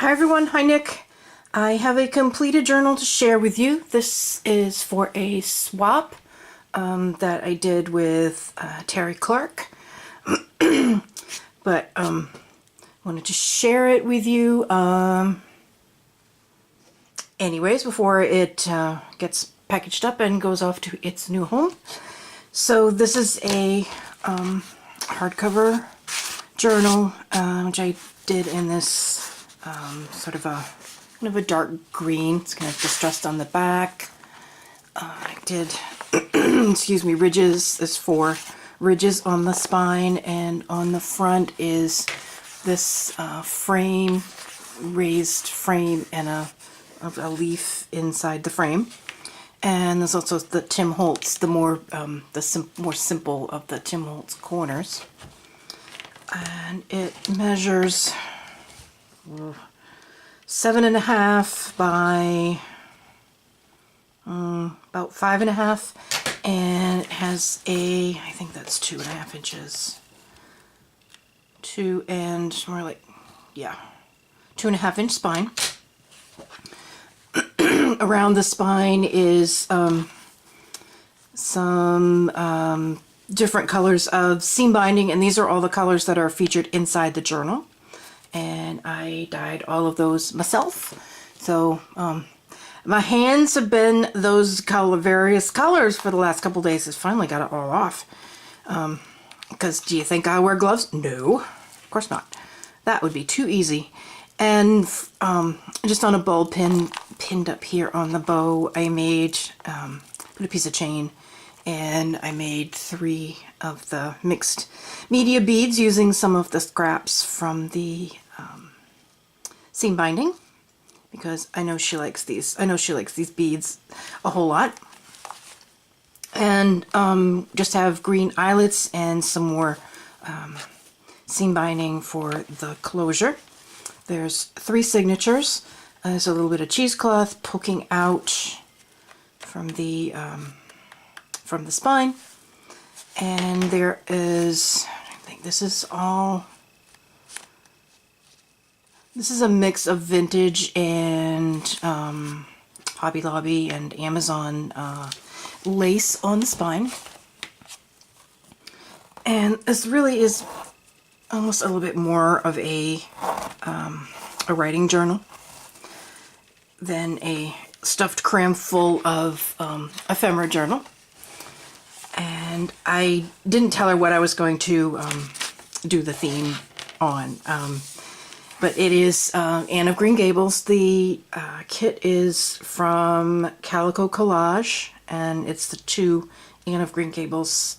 Hi everyone, hi Nick. I have a completed journal to share with you. This is for a swap that I did with Terri Clark, but wanted to share it with you. Anyways, before it gets packaged up and goes off to its new home. So this is a hardcover journal, which I did in this sort of a kind of a dark green. It's kind of distressed on the back. I did, excuse me, ridges. There's 4 ridges on the spine, and on the front is this frame, raised frame, and a leaf inside the frame. And there's also the Tim Holtz, the more simple of the Tim Holtz corners. And it measures 7.5 by about 5.5, and it has a, I think that's 2.5 inches. 2.5 inch spine. Around the spine is some different colors of seam binding, and these are all the colors that are featured inside the journal. And I dyed all of those myself. So my hands have been those various colors for the last couple days. It's finally got it all off. Because do you think I wear gloves? No, of course not. That would be too easy. And just on a bowl pin pinned up here on the bow, I made put a piece of chain, and I made 3 of the mixed media beads using some of the scraps from the seam binding, because I know she likes these. I know she likes these beads a whole lot. And just have green eyelets and some more seam binding for the closure. There's 3 signatures. There's a little bit of cheesecloth poking out from the spine, and there is, I think this is a mix of vintage and Hobby Lobby and Amazon lace on the spine. And this really is almost a little bit more of a writing journal than a stuffed cram full of ephemera journal. And I didn't tell her what I was going to do the theme on, but it is Anne of Green Gables. The kit is from Calico Collage, and it's the 2 Anne of Green Gables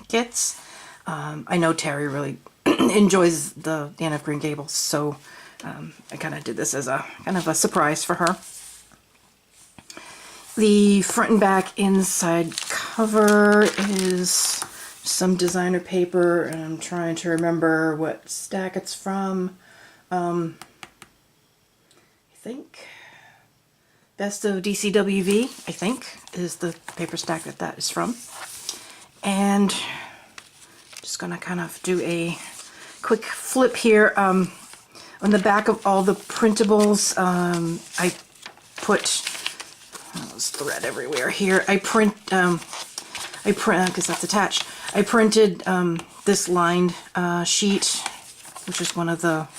kits. I know Terri really enjoys the Anne of Green Gables, so I kind of did this as a kind of a surprise for her. The front and back inside cover is some designer paper, and I'm trying to remember what stack it's from. I think Best of DCWV, I think, is the paper stack that is from. And just gonna kind of do a quick flip here. On the back of all the printables, I put there's thread everywhere here. I print because that's attached. I printed this lined sheet, which is one of the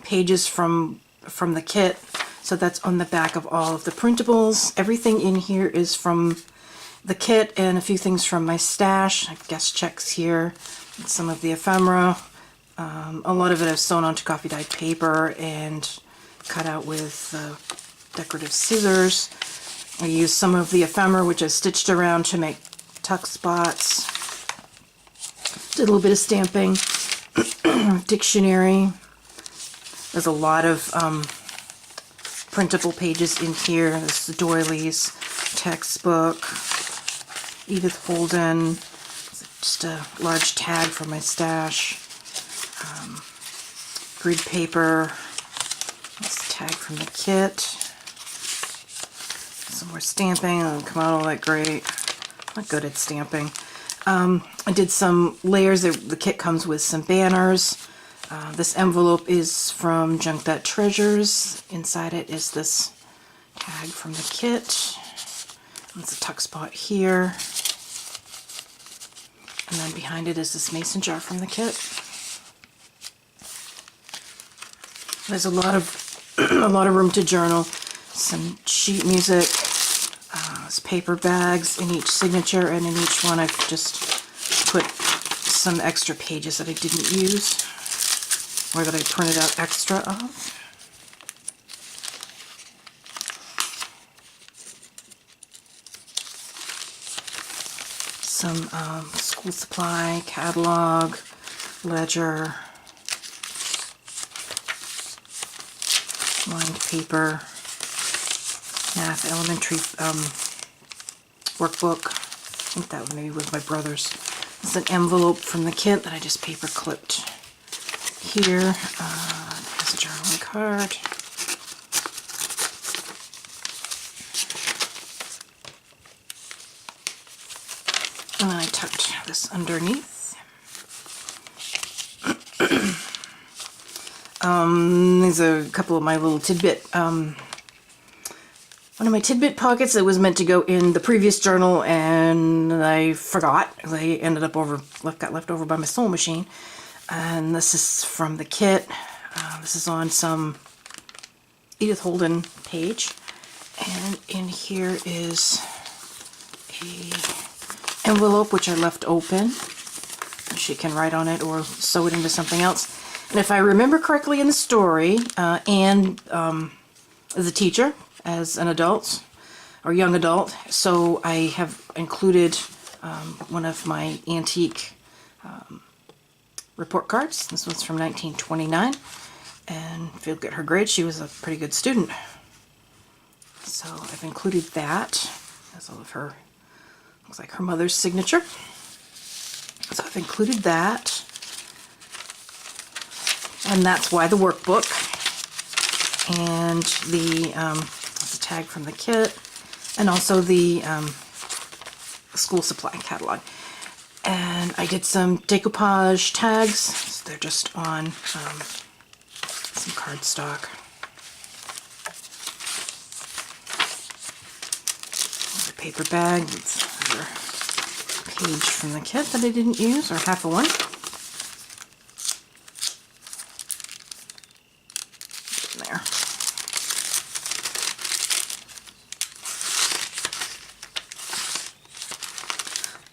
pages from the kit. So that's on the back of all of the printables. Everything in here is from the kit, and a few things from my stash. I have guest checks here, some of the ephemera. A lot of it I've sewn onto coffee dyed paper and cut out with decorative scissors. I used some of the ephemera, which I stitched around to make tuck spots. Did a little bit of stamping. Dictionary. There's a lot of printable pages in here. There's the doilies, textbook, Edith Holden, just a large tag for my stash, grid paper, this tag from the kit, some more stamping. It doesn't come out all that great. I'm not good at stamping. I did some layers. The kit comes with some banners, This envelope is from Junk That Treasures. Inside it is this tag from the kit. There's a tuck spot here. And then behind it is this mason jar from the kit. There's a lot of a lot of room to journal. Some sheet music, paper bags in each signature, and in each one I've just put some extra pages that I didn't use or that I printed out extra of. Some school supply, catalog, ledger, lined paper, math elementary workbook. I think that maybe was my brother's. It's an envelope from the kit that I just paper clipped here. It has a journaling card. And then I tucked this underneath. These are a couple of my little tidbit. One of my tidbit pockets that was meant to go in the previous journal, and I forgot. They ended up got left over by my sewing machine. And this is from the kit. This is on some Edith Holden page. And in here is a envelope which I left open. She can write on it or sew it into something else. And if I remember correctly in the story, Anne is a teacher as an adult or young adult, so I have included one of my antique report cards. This one's from 1929, and if you look at her grade, she was a pretty good student. So I've included that as all of her, looks like her mother's signature. So I've included that, and that's why the workbook and the tag from the kit, and also the school supply catalog. And I did some decoupage tags, so they're just on some cardstock. There's a paper bag with another page from the kit that I didn't use, or half of one. There.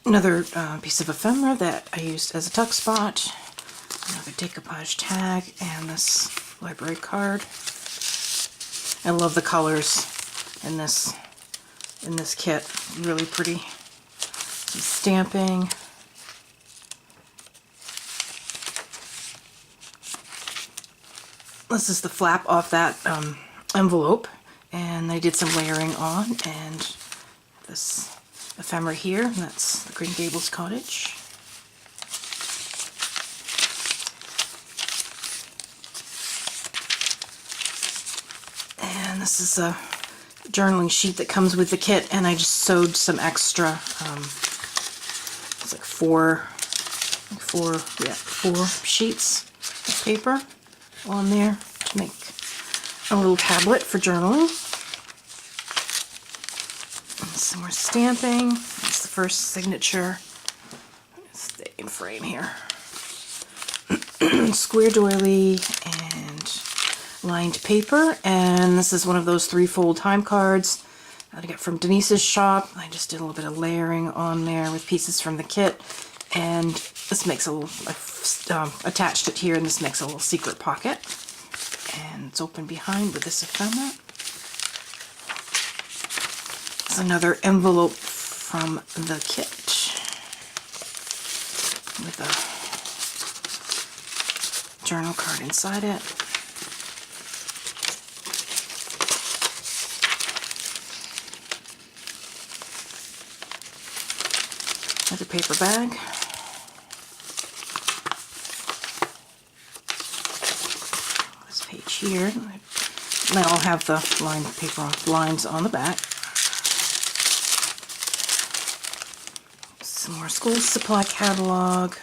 Another piece of ephemera that I used as a tuck spot, another decoupage tag, and this library card. I love the colors in this kit, really pretty. Some stamping. This is the flap off that envelope, and I did some layering on, and this ephemera here, and that's the Green Gables cottage. And this is a journaling sheet that comes with the kit, and I just sewed some extra, it's like four sheets of paper on there to make a little tablet for journaling. Some more stamping. That's the first signature. Stay in frame here. Square doily and lined paper. And this is one of those 3-fold time cards that I got from Denise's shop. I just did a little bit of layering on there with pieces from the kit. And this makes a little, I've attached it here, and this makes a little secret pocket. And it's open behind with this ephemera. Another envelope from the kit with a journal card inside it. Another paper bag. This page here. They all have the lined paper lines on the back. Some more school supply catalog.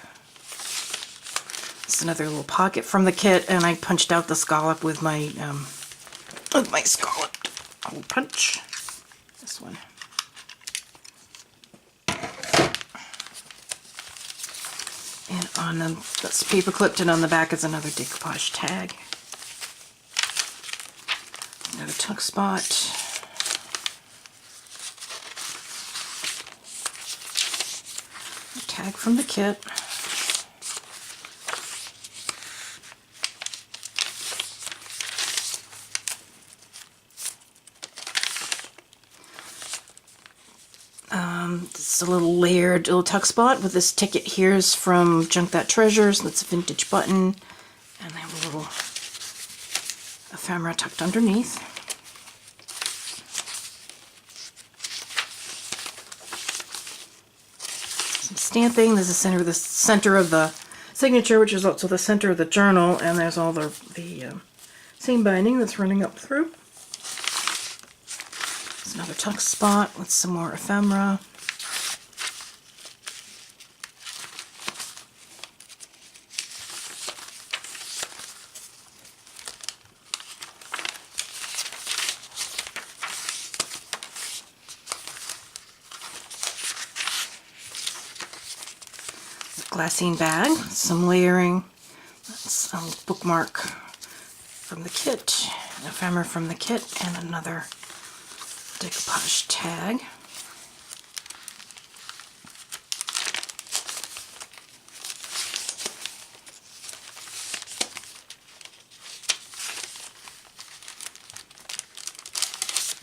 It's another little pocket from the kit, and I punched out the scallop with my scallop hole punch. This one. And on them, that's paper clipped, and on the back is another decoupage tag. Another tuck spot. A tag from the kit. It's a little layered little tuck spot with this ticket here is from Junk That Treasures. That's a vintage button. And they have a little ephemera tucked underneath. Some stamping. There's the center of the signature, which is also the center of the journal, and there's all the seam binding that's running up through. There's another tuck spot with some more ephemera. Glassine bag, some layering. That's a bookmark from the kit, an ephemera from the kit, and another decoupage tag.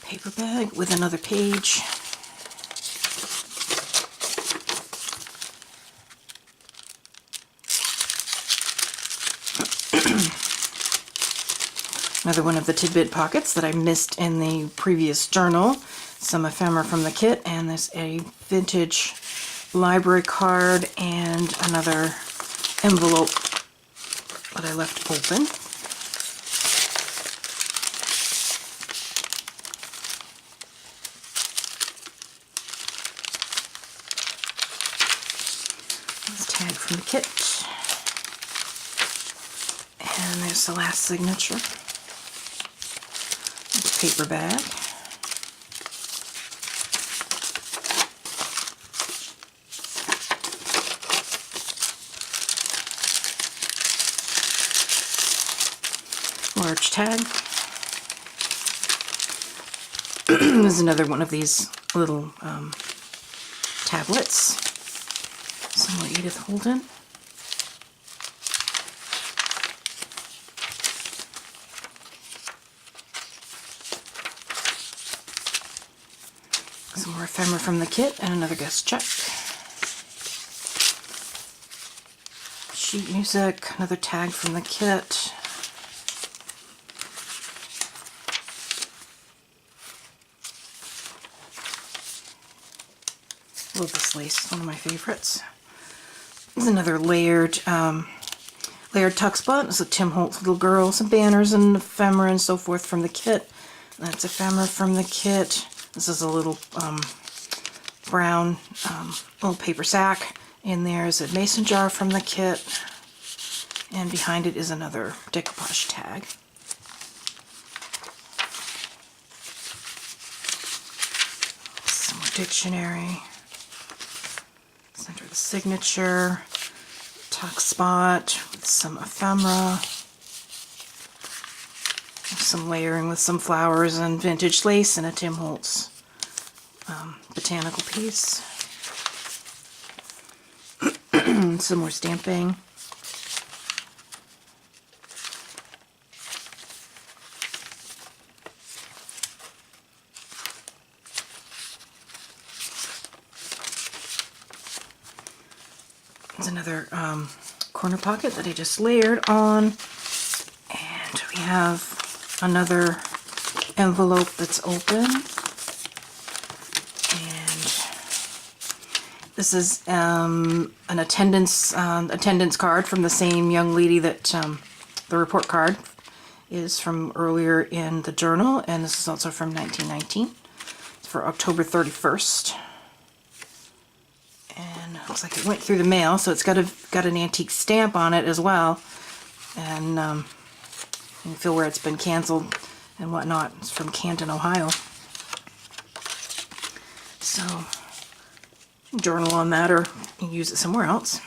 Paper bag with another page. Another one of the tidbit pockets that I missed in the previous journal. Some ephemera from the kit, and there's a vintage library card and another envelope that I left open. This tag from the kit. And there's the last signature. Paper bag. Large tag. There's another one of these little tablets. Some more Edith Holden. Some more ephemera from the kit and another guest check. Sheet music, another tag from the kit. Love this lace, one of my favorites. There's another layered tuck spot. It's a Tim Holtz Little Girl, some banners and ephemera and so forth from the kit. That's ephemera from the kit. This is a little brown little paper sack. And there's a mason jar from the kit. And behind it is another decoupage tag. Some more dictionary. Center of the signature. Tuck spot with some ephemera. Some layering with some flowers and vintage lace and a Tim Holtz botanical piece. Some more stamping. There's another corner pocket that I just layered on. And we have another envelope that's open. And this is an attendance card from the same young lady that the report card is from earlier in the journal. And this is also from 1919. It's for October 31st. And looks like it went through the mail, so it's got an antique stamp on it as well. And you can feel where it's been canceled and whatnot. It's from Canton, Ohio. So, journal on that, or you can use it somewhere else.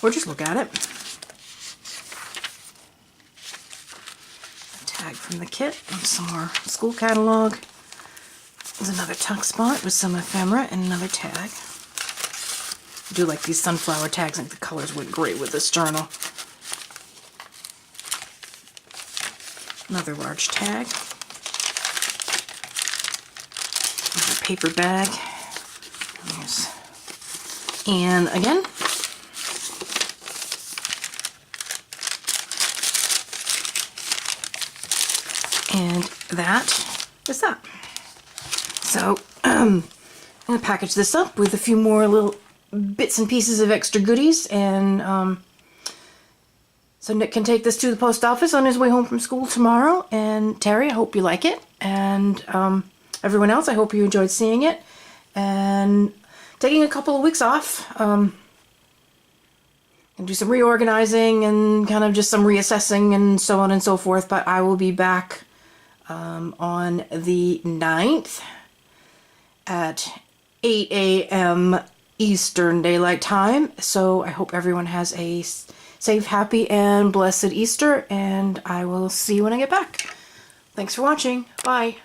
Or just look at it. A tag from the kit, and some more school catalog. There's another tuck spot with some ephemera and another tag. I do like these sunflower tags. I think the colors went great with this journal. Another large tag. Another paper bag. And again, and that is that. So I'm going to package this up with a few more little bits and pieces of extra goodies, and so Nick can take this to the post office on his way home from school tomorrow. And Terry, I hope you like it, and everyone else, I hope you enjoyed seeing it. And taking a couple of weeks off, and do some reorganizing and kind of just some reassessing and so on and so forth. But I will be back on the 9th at 8 a.m. Eastern Daylight Time. So I hope everyone has a safe, happy, and blessed Easter, and I will see you when I get back. Thanks for watching. Bye.